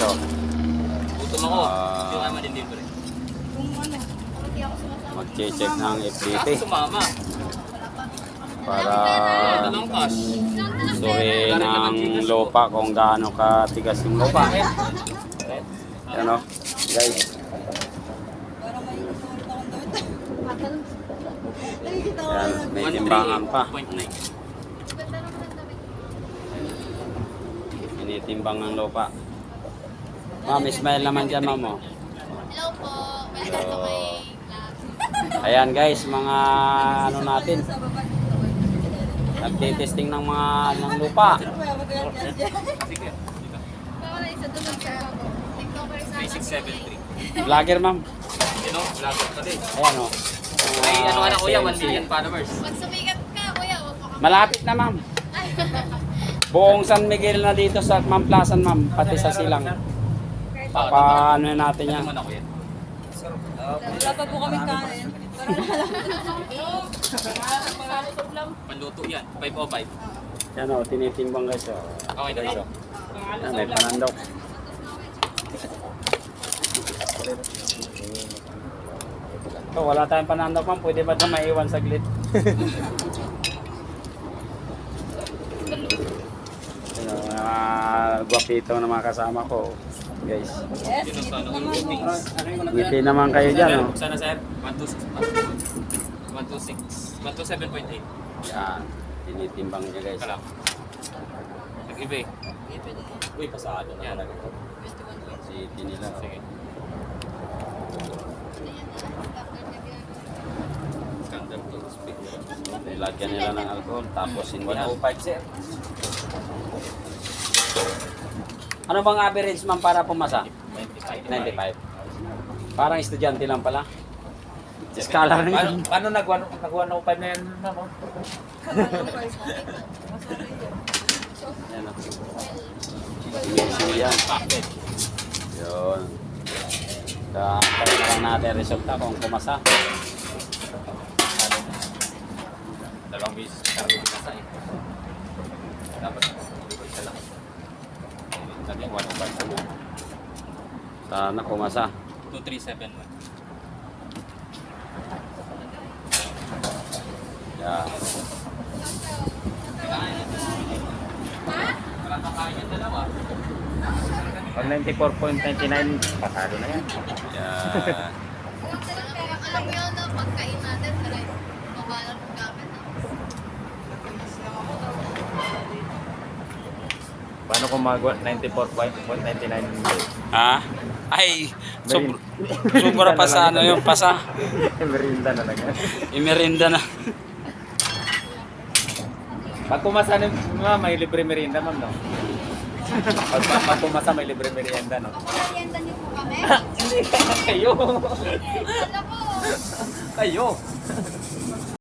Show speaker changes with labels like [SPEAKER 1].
[SPEAKER 1] tayo.
[SPEAKER 2] Gutom ako. Yung ama din libre.
[SPEAKER 1] Mag-check ng FDT
[SPEAKER 2] Sumama.
[SPEAKER 1] para
[SPEAKER 2] Ito lang cash.
[SPEAKER 1] suri ng lupa kung gaano katigas yung lupa. Yan o, guys. Yan, may timbangan pa.
[SPEAKER 2] 13.9.
[SPEAKER 1] Tinitimbang ang lupa. Ma'am, smile naman dyan, ma'am. Oh.
[SPEAKER 3] Hello po. Welcome to my vlog.
[SPEAKER 1] Ayan guys, mga ano natin. Nagtitesting ng mga ng lupa.
[SPEAKER 2] Sige.
[SPEAKER 3] Baka na isa doon sa TikToker sa
[SPEAKER 2] 3673.
[SPEAKER 1] Vlogger, ma'am.
[SPEAKER 2] Sino? Vlogger ka din.
[SPEAKER 1] Ayan o.
[SPEAKER 2] Ay, ano ka na kuya? 1 million followers.
[SPEAKER 3] Pag sumikat ka, kuya, huwag mo kami.
[SPEAKER 1] Malapit na, ma'am. Buong San Miguel na dito sa Ma'am Plaza, ma'am. Pati sa Silang. Paano natin yan.
[SPEAKER 2] Ano kuya?
[SPEAKER 4] Wala pa po kami kain.
[SPEAKER 2] Panluto yan. 505.
[SPEAKER 1] Yan o, tinitimbang guys. O.
[SPEAKER 2] Okay na ito.
[SPEAKER 1] Yan, may panandok. So, wala tayong panandok, ma'am. Pwede ba ito maiwan saglit? Yan o, mga guwapito na mga kasama ko. Guys.
[SPEAKER 2] Dito sa ano, groupings.
[SPEAKER 1] Ngiti naman kayo dyan, o.
[SPEAKER 2] Sana sir? 126. 127.8.
[SPEAKER 1] Yan. Tinitimbang niya, guys.
[SPEAKER 2] Kalap. Nag-iba eh. Uy, pasado na talaga.
[SPEAKER 1] City nila.
[SPEAKER 2] Sige. Standard to speed.
[SPEAKER 1] Nilagyan nila ng alcohol, tapos hindi.
[SPEAKER 2] 105 sir.
[SPEAKER 1] Ano bang average, ma'am, para pumasa?
[SPEAKER 2] 95.
[SPEAKER 1] 95. Parang estudyante lang pala. Scholar rin.
[SPEAKER 2] Paano nag-105 na yan? Ano?
[SPEAKER 1] Yan o. Yan.
[SPEAKER 2] Packet.
[SPEAKER 1] Yun. Kaya na lang natin resulta kung pumasa.
[SPEAKER 2] Dalawang beses na karami pinasa eh. Dapat isa lang. Sabi yung 105 na.
[SPEAKER 1] Sana pumasa.
[SPEAKER 2] 2371.
[SPEAKER 1] Yan.
[SPEAKER 2] Wala pa kaya yung dalawa.
[SPEAKER 1] Pag 94.99, pasado na yan. Yan.
[SPEAKER 3] Alam mo yun, no, pagkain natin, talaga, mabalang ng gamit.
[SPEAKER 5] Paano kung mag 94.99?
[SPEAKER 1] Ha? Ay, sobra pa sa ano yung pasa.
[SPEAKER 5] Merinda na lang.
[SPEAKER 1] Imerinda na.
[SPEAKER 5] Pag pumasa na, may libre merinda, ma'am, no? Pag pumasa, may libre merienda, no?
[SPEAKER 3] Merienda niyo po kami.
[SPEAKER 5] Kayo!
[SPEAKER 3] Alam mo.
[SPEAKER 5] Kayo!